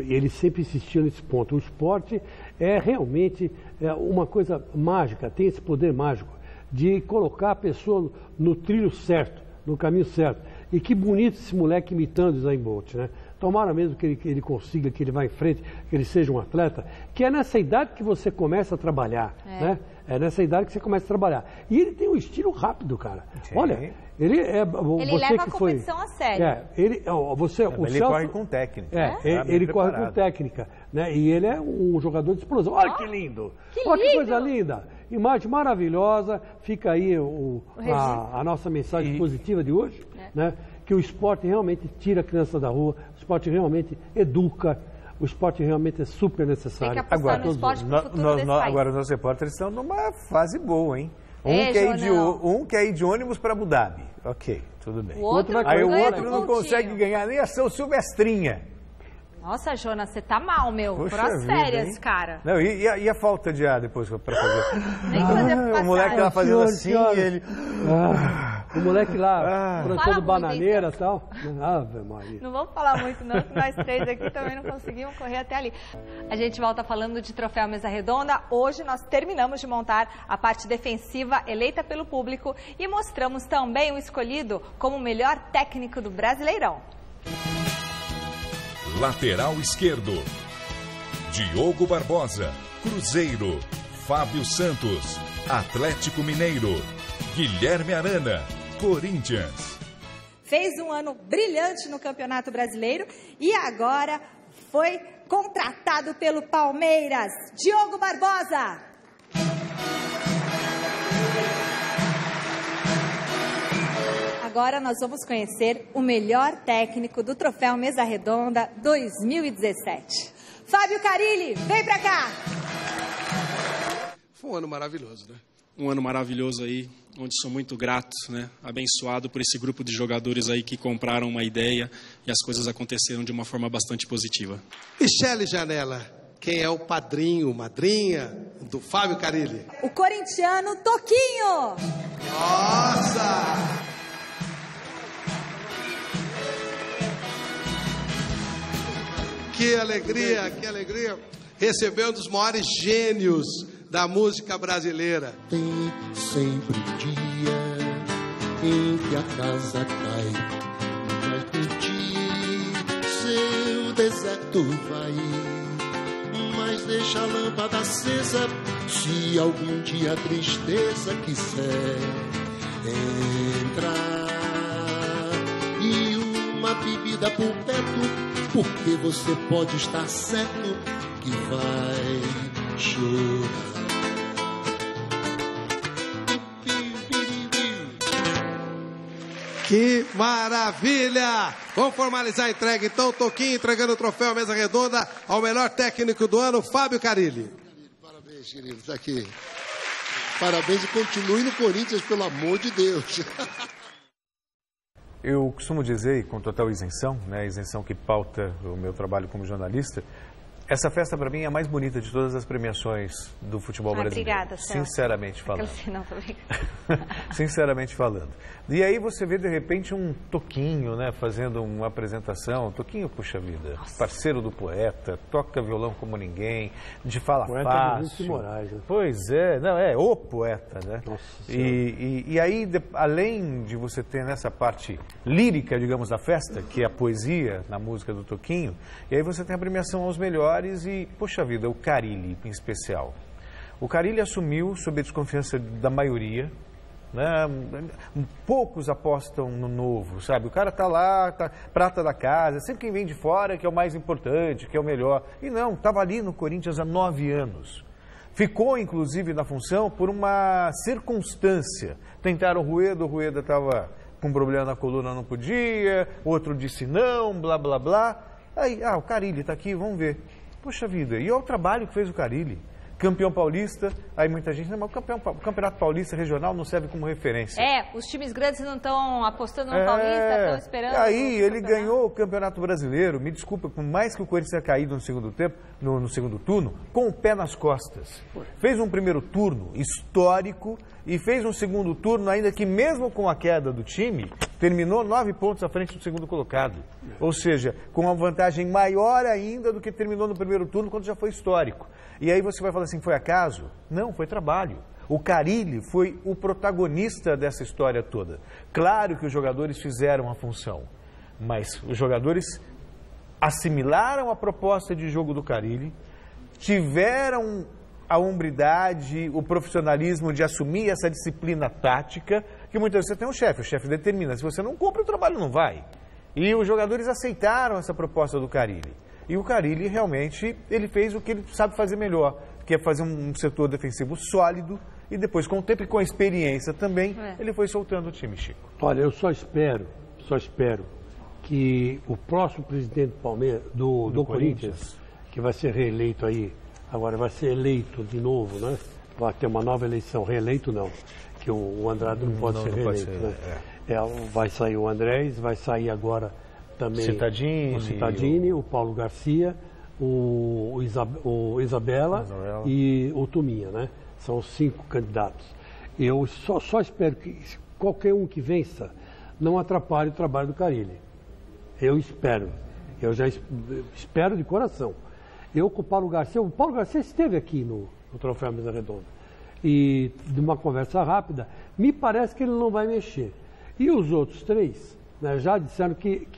ele sempre insistiu nesse ponto. O esporte é realmente uma coisa mágica, tem esse poder mágico de colocar a pessoa no trilho certo, no caminho certo. E que bonito esse moleque imitando o Usain Bolt, né? Tomara mesmo que ele consiga, que ele vá em frente, que ele seja um atleta, que é nessa idade que você começa a trabalhar, né? É nessa idade que você começa a trabalhar. E ele tem um estilo rápido, cara. Sim. Olha, ele leva a competição a sério. Ele corre com técnica. Ele corre com técnica, né? E ele é um jogador de explosão. Olha que lindo! Olha que coisa linda! Imagem maravilhosa. Fica aí a nossa mensagem positiva de hoje, né? Que o esporte realmente tira a criança da rua, o esporte realmente educa. O esporte realmente é super necessário. Tem que apostar no esporte pro futuro desse país. Agora, os nossos repórteres estão numa fase boa, hein? Um quer ir de ônibus para Abu Dhabi. Ok, tudo bem. O outro não consegue ganhar nem a São Silvestrinha. Nossa, Jonas, você tá mal, meu. Por sérias, cara. Não, e a falta de ar depois para fazer? Nem fazer o moleque lá fazendo assim, ele... O moleque lá, plantando bananeira e tal. Ave Maria. Não vamos falar muito não, que nós três aqui também não conseguimos correr até ali. A gente volta falando de troféu Mesa Redonda. Hoje nós terminamos de montar a parte defensiva eleita pelo público e mostramos também o escolhido como o melhor técnico do Brasileirão. Lateral esquerdo, Diogo Barbosa, Cruzeiro. Fábio Santos, Atlético Mineiro. Guilherme Arana, Corinthians. Fez um ano brilhante no Campeonato Brasileiro e agora foi contratado pelo Palmeiras. Diogo Barbosa. Agora nós vamos conhecer o melhor técnico do Troféu Mesa Redonda 2017. Fábio Carilli, vem pra cá! Foi um ano maravilhoso, né? Um ano maravilhoso aí, onde sou muito grato, né? Abençoado por esse grupo de jogadores aí que compraram uma ideia e as coisas aconteceram de uma forma bastante positiva. Michele Janela, quem é o padrinho, madrinha do Fábio Carilli? O corintiano Toquinho! Nossa! Que alegria, que alegria. Receber um dos maiores gênios da música brasileira. Tem sempre dia em que a casa cai, mas no dia seu deserto vai. Mas deixa a lâmpada acesa, se algum dia a tristeza quiser entrar. E uma bebida por perto, porque você pode estar certo que vai chorar. Que maravilha! Vamos formalizar a entrega então. Toquinho entregando o troféu Mesa Redonda ao melhor técnico do ano, Fábio Carilli. Parabéns, querido, está aqui. Parabéns e continue no Corinthians, pelo amor de Deus. Eu costumo dizer, com total isenção, né, isenção que pauta o meu trabalho como jornalista, essa festa para mim é a mais bonita de todas as premiações do futebol brasileiro. Obrigada, Celso. Sinceramente falando. Não, tô brincando. Sinceramente falando. E aí você vê de repente um Toquinho, né, fazendo uma apresentação. Toquinho, puxa vida, parceiro do poeta, toca violão como ninguém, de fala poeta fácil. Moraes, né? Pois é, não, é o poeta, né? Nossa e aí, além de você ter nessa parte lírica, digamos, da festa, que é a poesia na música do Toquinho, e aí você tem a premiação aos melhores e, poxa vida, o Carilli em especial. O Carilli assumiu sob a desconfiança da maioria, né? Poucos apostam no novo, sabe? O cara tá lá, tá prata da casa, sempre quem vem de fora que é o mais importante, que é o melhor. E não, estava ali no Corinthians há 9 anos. Ficou, inclusive, na função por uma circunstância. Tentaram o Rueda estava com problema na coluna, não podia, outro disse não, blá, blá, blá. Aí, o Carilli está aqui, vamos ver. Poxa vida, e olha o trabalho que fez o Carilli. campeão paulista, aí muita gente, não, mas o campeonato paulista regional não serve como referência. Os times grandes não estão apostando no paulista, estão esperando. Aí ele ganhou o campeonato brasileiro, me desculpa, por mais que o Corinthians tenha caído no segundo tempo, no segundo turno, com o pé nas costas. Fez um primeiro turno histórico e fez um segundo turno, ainda que mesmo com a queda do time, terminou 9 pontos à frente do segundo colocado. Ou seja, com uma vantagem maior ainda do que terminou no primeiro turno, quando já foi histórico. E aí você vai falar assim, foi acaso? Não, foi trabalho. O Carille foi o protagonista dessa história toda. Claro que os jogadores fizeram a função, mas os jogadores assimilaram a proposta de jogo do Carille, tiveram a hombridade, o profissionalismo de assumir essa disciplina tática, que muitas vezes você tem o chefe determina, se você não cumpre, o trabalho não vai. E os jogadores aceitaram essa proposta do Carille. E o Carille realmente, ele fez o que ele sabe fazer melhor, que é fazer um setor defensivo sólido e depois, com o tempo e com a experiência também, ele foi soltando o time, Chico. Olha, eu só espero que o próximo presidente do Corinthians, que vai ser reeleito aí, agora vai ser eleito de novo, né? Vai ter uma nova eleição, reeleito não, que o Andrade não pode ser reeleito, né? Vai sair o Andrés, vai sair agora também o Cittadini, o Paulo Garcia, o Isabella e o Tuminha, né? São os 5 candidatos. Eu só espero que qualquer um que vença não atrapalhe o trabalho do Carille. Eu espero. Eu já espero de coração. Eu com o Paulo Garcia esteve aqui no Troféu Mesa Redonda. E de uma conversa rápida, me parece que ele não vai mexer. E os outros 3, né, já disseram que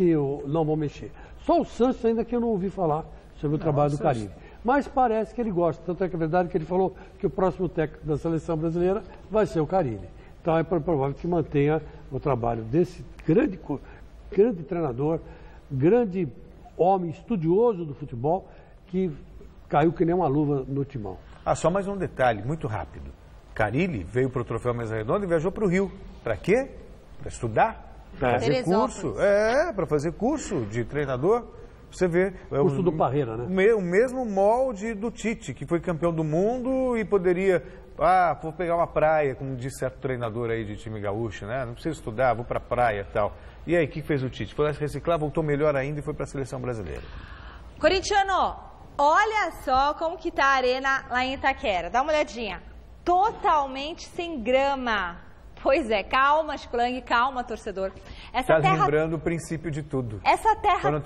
não vão mexer. Só o Santos ainda que eu não ouvi falar sobre o trabalho do Carille. Mas parece que ele gosta. Tanto é que é verdade que ele falou que o próximo técnico da seleção brasileira vai ser o Carille. Então é provável que mantenha o trabalho desse grande treinador, grande homem estudioso do futebol, que caiu que nem uma luva no timão. Só mais um detalhe, muito rápido. Carille veio para o Troféu Mesa Redonda e viajou para o Rio. Para quê? Para estudar, para fazer curso. Para fazer curso de treinador. Você vê. Curso do Parreira, né? O mesmo molde do Tite, que foi campeão do mundo e poderia. Vou pegar uma praia, como disse certo treinador aí de time gaúcho, né? Não precisa estudar, vou para a praia e tal. E aí, o que fez o Tite? Foi lá se reciclar, voltou melhor ainda e foi para a seleção brasileira. Corintiano, olha só como que tá a arena lá em Itaquera. Dá uma olhadinha. Totalmente sem grama. Pois é, calma, Chiculang, calma, torcedor. Está lembrando o princípio de tudo. Essa terra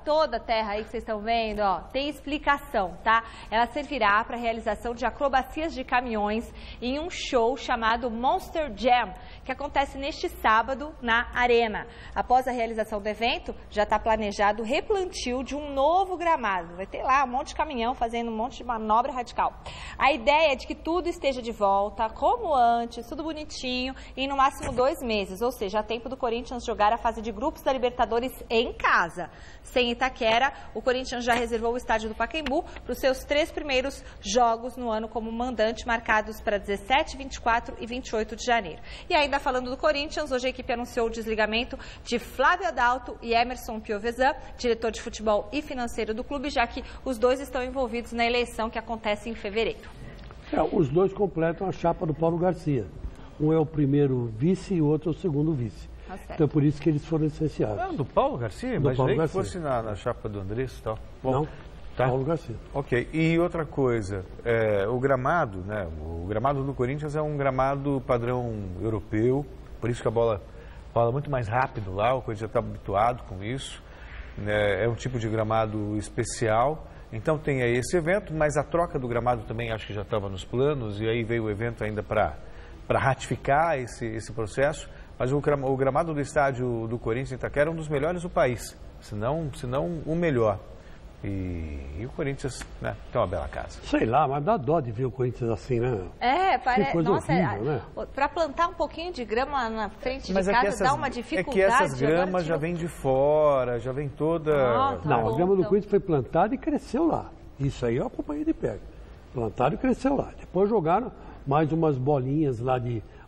toda a terra aí que vocês estão vendo, tem explicação, tá? Ela servirá para a realização de acrobacias de caminhões em um show chamado Monster Jam, que acontece neste sábado na Arena. Após a realização do evento, já está planejado o replantio de um novo gramado. Vai ter lá um monte de caminhão fazendo um monte de manobra radical. A ideia é de que tudo esteja de volta, como antes, tudo bonitinho, em no máximo 2 meses, ou seja, há tempo do Corinthians jogar a fase de grupos da Libertadores em casa. Sem Itaquera, o Corinthians já reservou o estádio do Pacaembu para os seus 3 primeiros jogos no ano como mandante, marcados para 17, 24 e 28 de janeiro. E ainda falando do Corinthians, hoje a equipe anunciou o desligamento de Flávio Adalto e Emerson Piovesan, diretor de futebol e financeiro do clube, já que os dois estão envolvidos na eleição que acontece em fevereiro. Os dois completam a chapa do Paulo Garcia. Um é o primeiro vice e o outro é o segundo vice. Então é por isso que eles foram licenciados. Do Paulo Garcia? Imaginei que fosse na chapa do Andrés e tal. Bom, não, Paulo Garcia. Ok, e outra coisa, o gramado, né? O gramado do Corinthians é um gramado padrão europeu, por isso que a bola rola muito mais rápido lá, o Corinthians já está habituado com isso. É um tipo de gramado especial. Então tem aí esse evento, mas a troca do gramado também acho que já estava nos planos, e aí veio o evento ainda para ratificar esse processo, mas o gramado do estádio do Corinthians em Itaquera é um dos melhores do país, se não o melhor. E o Corinthians, né, tem uma bela casa. Sei lá, mas dá dó de ver o Corinthians assim, né? Parece. Nossa, horrível, né? Para plantar um pouquinho de grama na frente de casa dá uma dificuldade. É que essas gramas já vêm de fora, já vem toda... Não, a grama do Corinthians foi plantada e cresceu lá. Isso aí eu acompanhei de perto. Plantaram e cresceu lá. Depois jogaram mais umas bolinhas lá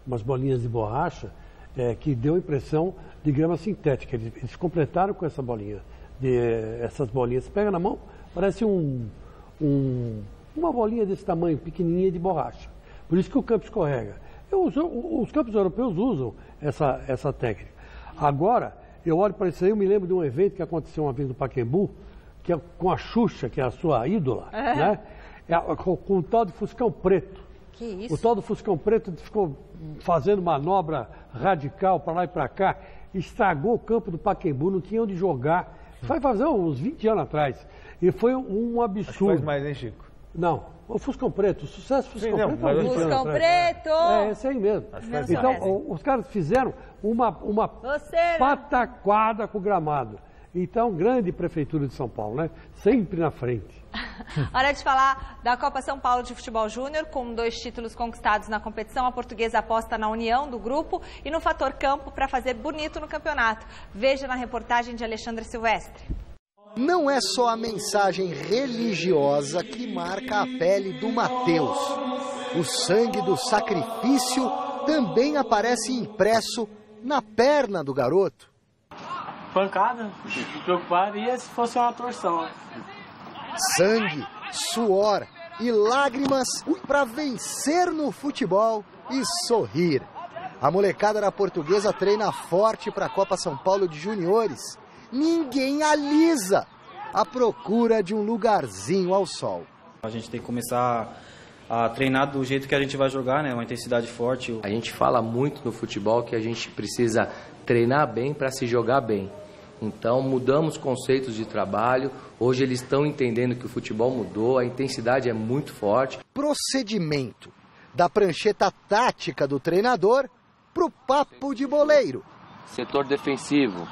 umas bolinhas de borracha, que deu a impressão de grama sintética. Eles completaram com essa bolinha, essas bolinhas. Você pega na mão, parece um Uma bolinha desse tamanho, pequenininha de borracha. Por isso que o campo escorrega. Os campos europeus usam essa técnica. Agora, eu olho para isso aí, eu me lembro de um evento que aconteceu uma vez no Pacaembu, que é com a Xuxa, que é a sua ídola, né? Com o tal de Fuscão Preto. Que isso? O tal do Fuscão Preto ficou fazendo manobra radical para lá e para cá, estragou o campo do Pacaembu, não tinha onde jogar. Vai fazer uns 20 anos atrás. E foi um absurdo. Acho que faz mais, hein, Chico? Não, o Fuscão Preto, o sucesso do Fuscão Preto. Fuscão Preto! É, esse aí mesmo. Então, os caras fizeram uma pataquada com o gramado. Então, grande prefeitura de São Paulo, né? Sempre na frente. Hora de falar da Copa São Paulo de Futebol Júnior. Com 2 títulos conquistados na competição, a Portuguesa aposta na união do grupo e no fator campo para fazer bonito no campeonato. Veja na reportagem de Alexandre Silvestre. Não é só a mensagem religiosa que marca a pele do Mateus. O sangue do sacrifício também aparece impresso na perna do garoto. Pancada, me preocuparia se fosse uma torção. Sangue, suor e lágrimas para vencer no futebol e sorrir. A molecada da Portuguesa treina forte para a Copa São Paulo de Juniores. Ninguém alisa à procura de um lugarzinho ao sol. A gente tem que começar a treinar do jeito que a gente vai jogar, né? Uma intensidade forte. A gente fala muito no futebol que a gente precisa treinar bem para se jogar bem. Então mudamos conceitos de trabalho. Hoje eles estão entendendo que o futebol mudou, a intensidade é muito forte. Procedimento da prancheta tática do treinador pro papo de boleiro. Setor defensivo.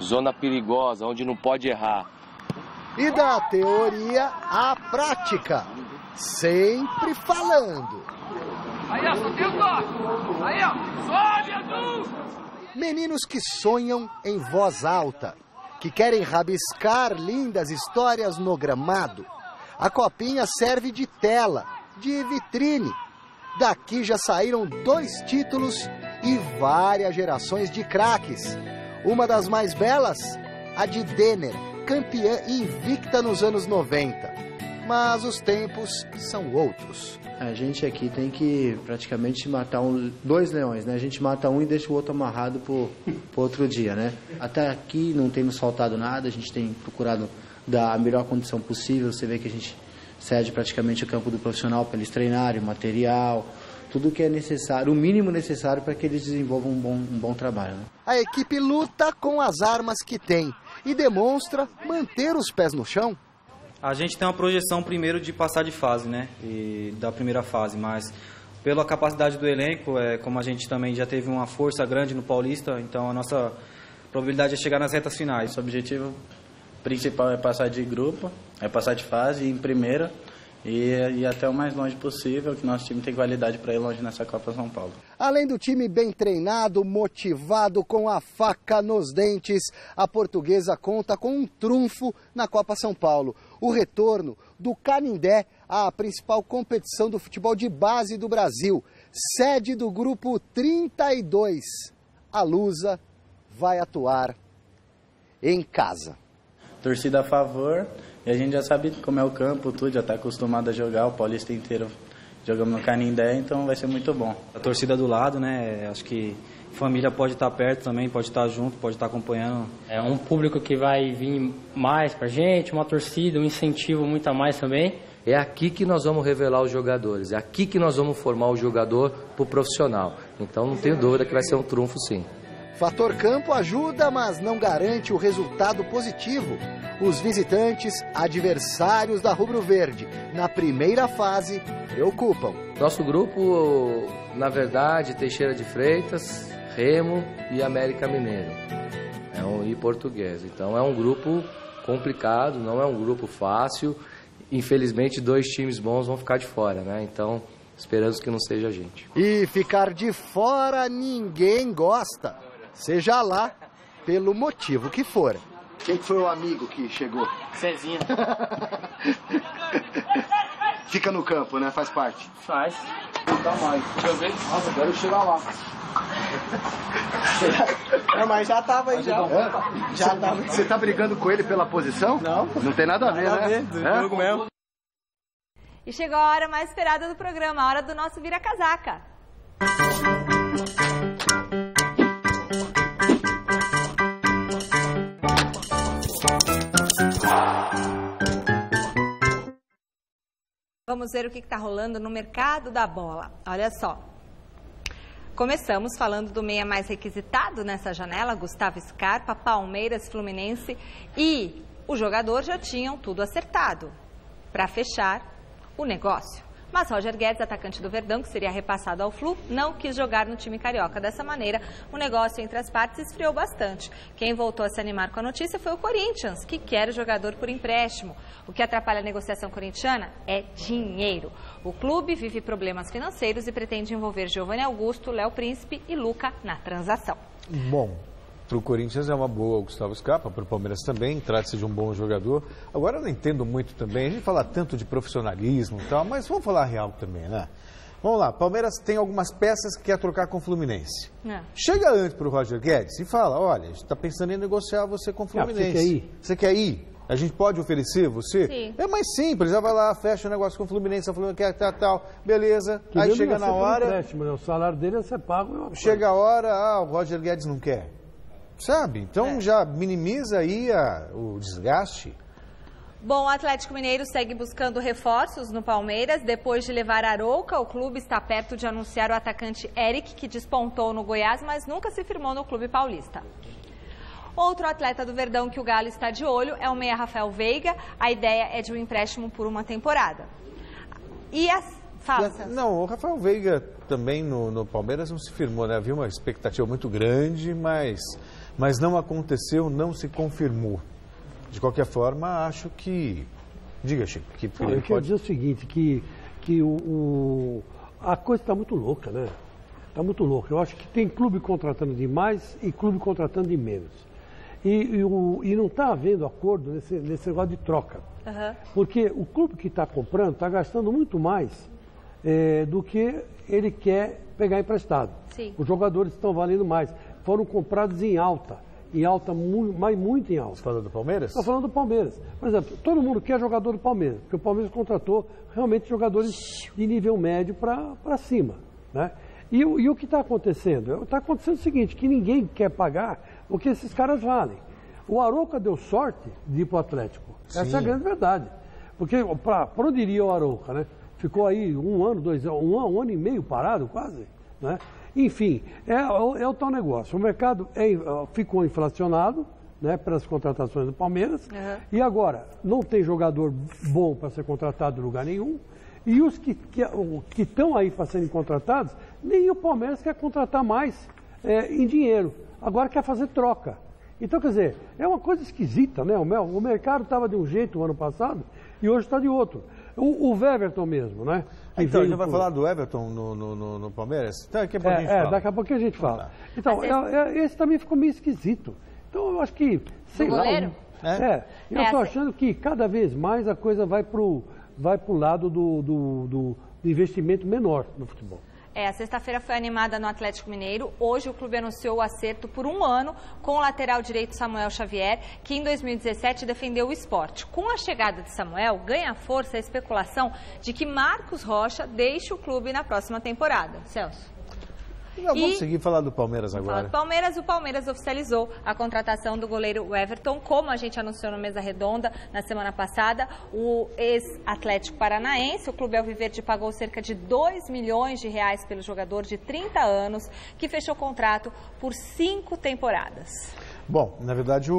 Zona perigosa, onde não pode errar. E da teoria à prática, sempre falando. Aí, ó, soltei o toque. Aí, ó, sobe, Edu! Meninos que sonham em voz alta, que querem rabiscar lindas histórias no gramado. A copinha serve de tela, de vitrine. Daqui já saíram 2 títulos e várias gerações de craques. Uma das mais belas, a de Denner, campeã invicta nos anos 90. Mas os tempos são outros. A gente aqui tem que praticamente matar 2 leões, né? A gente mata um e deixa o outro amarrado pro outro dia, né? Até aqui não tem nos faltado nada, a gente tem procurado dar a melhor condição possível. Você vê que a gente cede praticamente o campo do profissional para eles treinarem, material, tudo que é necessário, o mínimo necessário para que eles desenvolvam um bom trabalho, né? A equipe luta com as armas que tem e demonstra manter os pés no chão. A gente tem uma projeção primeiro de passar de fase, né? E da primeira fase, mas pela capacidade do elenco, como a gente também já teve uma força grande no Paulista, então a nossa probabilidade é chegar nas retas finais. O objetivo principal é passar de grupo, é passar de fase em primeira e ir até o mais longe possível, que nosso time tem qualidade para ir longe nessa Copa São Paulo. Além do time bem treinado, motivado, com a faca nos dentes, a Portuguesa conta com um trunfo na Copa São Paulo. O retorno do Canindé à principal competição do futebol de base do Brasil, sede do grupo 32. A Lusa vai atuar em casa. Torcida a favor, e a gente já sabe como é o campo, tudo, já está acostumado a jogar, o Paulista inteiro jogamos no Canindé, então vai ser muito bom. A torcida do lado, né, acho que família pode estar perto também, pode estar junto, pode estar acompanhando. É um público que vai vir mais pra gente, uma torcida, um incentivo muito a mais também. É aqui que nós vamos revelar os jogadores, é aqui que nós vamos formar o jogador pro profissional. Então não tenho dúvida que vai ser um trunfo sim. Fator campo ajuda, mas não garante o resultado positivo. Os visitantes, adversários da Rubro Verde, na primeira fase, preocupam. Nosso grupo, na verdade, Teixeira de Freitas, Remo e América Mineiro. E Portuguesa. Então é um grupo complicado, não é um grupo fácil. Infelizmente, 2 times bons vão ficar de fora, né? Então esperamos que não seja a gente. E ficar de fora ninguém gosta. Seja lá pelo motivo que for. Quem foi o amigo que chegou? Cezinha. Fica no campo, né? Faz parte. Faz. Tá mais. Deixa eu ver. Nossa, quero chegar lá. Mas já tava aí, já. Já tava. Você tá brigando com ele pela posição? Não. Não tem nada a ver, né? Jogo mesmo. E chegou a hora mais esperada do programa, a hora do nosso Vira Casaca. Vamos ver o que está rolando no mercado da bola. Olha só. Começamos falando do meia mais requisitado nessa janela, Gustavo Scarpa, Palmeiras, Fluminense, e o jogador já tinham tudo acertado para fechar o negócio. Mas Roger Guedes, atacante do Verdão, que seria repassado ao Flu, não quis jogar no time carioca. Dessa maneira, o negócio entre as partes esfriou bastante. Quem voltou a se animar com a notícia foi o Corinthians, que quer o jogador por empréstimo. O que atrapalha a negociação corintiana é dinheiro. O clube vive problemas financeiros e pretende envolver Giovanni Augusto, Léo Príncipe e Luca na transação. Bom, para o Corinthians é uma boa o Gustavo Scarpa, para o Palmeiras também, trata-se de um bom jogador. Agora eu não entendo muito também, a gente fala tanto de profissionalismo e tal, mas vamos falar real também, né? Vamos lá, Palmeiras tem algumas peças que quer trocar com o Fluminense. Chega antes para o Roger Guedes e fala, olha, a gente está pensando em negociar você com o Fluminense. Você quer ir? Você quer ir? A gente pode oferecer você? Sim. É mais simples, já vai lá, fecha o negócio com o Fluminense, a Fluminense quer tal, beleza. Que aí chega na hora... Empréstimo, né? O salário dele é ser pago. Chega a hora, o Roger Guedes não quer. Sabe? Então já minimiza aí o desgaste. Bom, o Atlético Mineiro segue buscando reforços no Palmeiras. Depois de levar Arouca, o clube está perto de anunciar o atacante Eric, que despontou no Goiás, mas nunca se firmou no clube paulista. Outro atleta do Verdão que o Galo está de olho é o meia Rafael Veiga. A ideia é de um empréstimo por uma temporada. E Fala, Celso. Não, o Rafael Veiga também no Palmeiras não se firmou, né? Havia uma expectativa muito grande, mas não aconteceu, não se confirmou. De qualquer forma, acho que... Diga, Chico. Eu quero dizer o seguinte, que a coisa está muito louca, né? Está muito louca. Eu acho que tem clube contratando demais e clube contratando de menos. E não está havendo acordo nesse negócio de troca. Uhum. Porque o clube que está comprando está gastando muito mais do que ele quer pegar emprestado. Sim. Os jogadores estão valendo mais. Foram comprados em alta, mas muito em alta. Você falando do Palmeiras? Estou falando do Palmeiras. Por exemplo, todo mundo quer jogador do Palmeiras, porque o Palmeiras contratou realmente jogadores de nível médio para cima, né? E o que está acontecendo? Está acontecendo o seguinte, que ninguém quer pagar o que esses caras valem. O Arouca deu sorte de ir para o Atlético. Sim. Essa é a grande verdade. Porque para onde iria o Arouca, né? Ficou aí um ano e meio parado quase, né? Enfim, é o tal negócio. O mercado ficou inflacionado, né, pelas contratações do Palmeiras. Uhum. E agora, não tem jogador bom para ser contratado em lugar nenhum. E os que estão aí para serem contratados, nem o Palmeiras quer contratar mais em dinheiro. Agora quer fazer troca. Então, quer dizer, é uma coisa esquisita, né? O mercado estava de um jeito o ano passado e hoje está de outro. O Everton mesmo, né? Então, a gente vai falar do Everton no Palmeiras? Então, daqui a pouco a gente fala. Daqui a pouco a gente fala. Então, esse também ficou meio esquisito. Então, eu acho que, sei lá... Eu estou achando que cada vez mais a coisa vai para o lado do investimento menor no futebol. A sexta-feira foi animada no Atlético Mineiro. Hoje o clube anunciou o acerto por 1 ano com o lateral direito Samuel Xavier, que em 2017 defendeu o esporte. Com a chegada de Samuel, ganha força a especulação de que Marcos Rocha deixe o clube na próxima temporada. Celso. Vamos seguir falar do Palmeiras agora. O Palmeiras oficializou a contratação do goleiro Everton, como a gente anunciou no Mesa Redonda na semana passada. O ex-Atlético Paranaense, o Clube Alviverde, pagou cerca de R$2 milhões pelo jogador de 30 anos, que fechou contrato por 5 temporadas. Bom, na verdade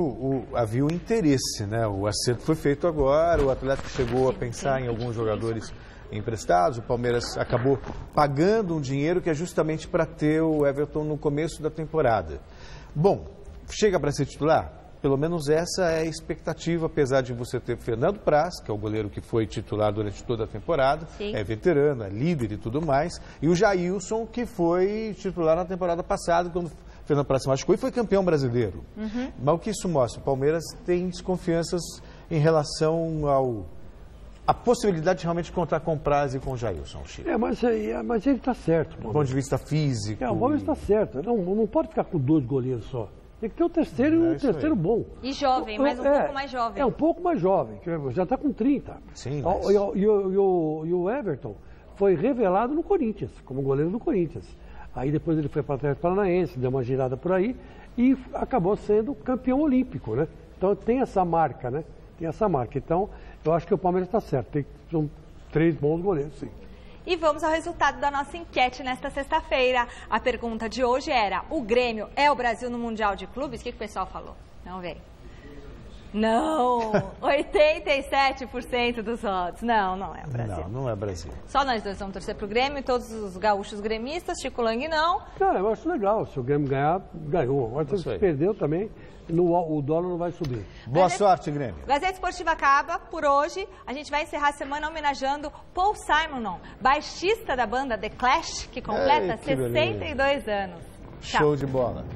havia o interesse, né? O acerto foi feito agora, o Atlético chegou a pensar em alguns jogadores emprestados, o Palmeiras acabou pagando um dinheiro que é justamente para ter o Everton no começo da temporada. Bom, chega para ser titular? Pelo menos essa é a expectativa, apesar de você ter Fernando Praz, que é o goleiro que foi titular durante toda a temporada, Sim. É veterano, é líder e tudo mais, e o Jailson, que foi titular na temporada passada, quando o Fernando Praz se machucou e foi campeão brasileiro. Uhum. Mas o que isso mostra? O Palmeiras tem desconfianças em relação a possibilidade de realmente contar com o Praz e com o Jailson, Chico. Mas ele está certo. Do ponto de vista físico. O Palmeiras está certo. Não pode ficar com 2 goleiros só. Tem que ter o terceiro e um terceiro bom. E jovem, mas um pouco mais jovem. Um pouco mais jovem, já está com 30. Sim, mas... e o Everton foi revelado no Corinthians, como goleiro do Corinthians. Aí depois ele foi para o Atlético Paranaense, deu uma girada por aí e acabou sendo campeão olímpico, né? Então tem essa marca, né? Tem essa marca. Então eu acho que o Palmeiras está certo. São 3 bons goleiros, sim. E vamos ao resultado da nossa enquete nesta sexta-feira. A pergunta de hoje era: o Grêmio é o Brasil no Mundial de Clubes? O que o pessoal falou? Vamos ver. Não, 87% dos votos. Não é o Brasil. Não é Brasil. Só nós dois vamos torcer pro Grêmio e todos os gaúchos gremistas, Chico Lang não. Cara, eu acho legal. Se o Grêmio ganhar, ganhou. Agora se perdeu também, o dólar não vai subir. Boa sorte, Grêmio. Gazeta Esportiva acaba por hoje. A gente vai encerrar a semana homenageando Paul Simonon, baixista da banda The Clash, que completa 62 anos. Show de bola.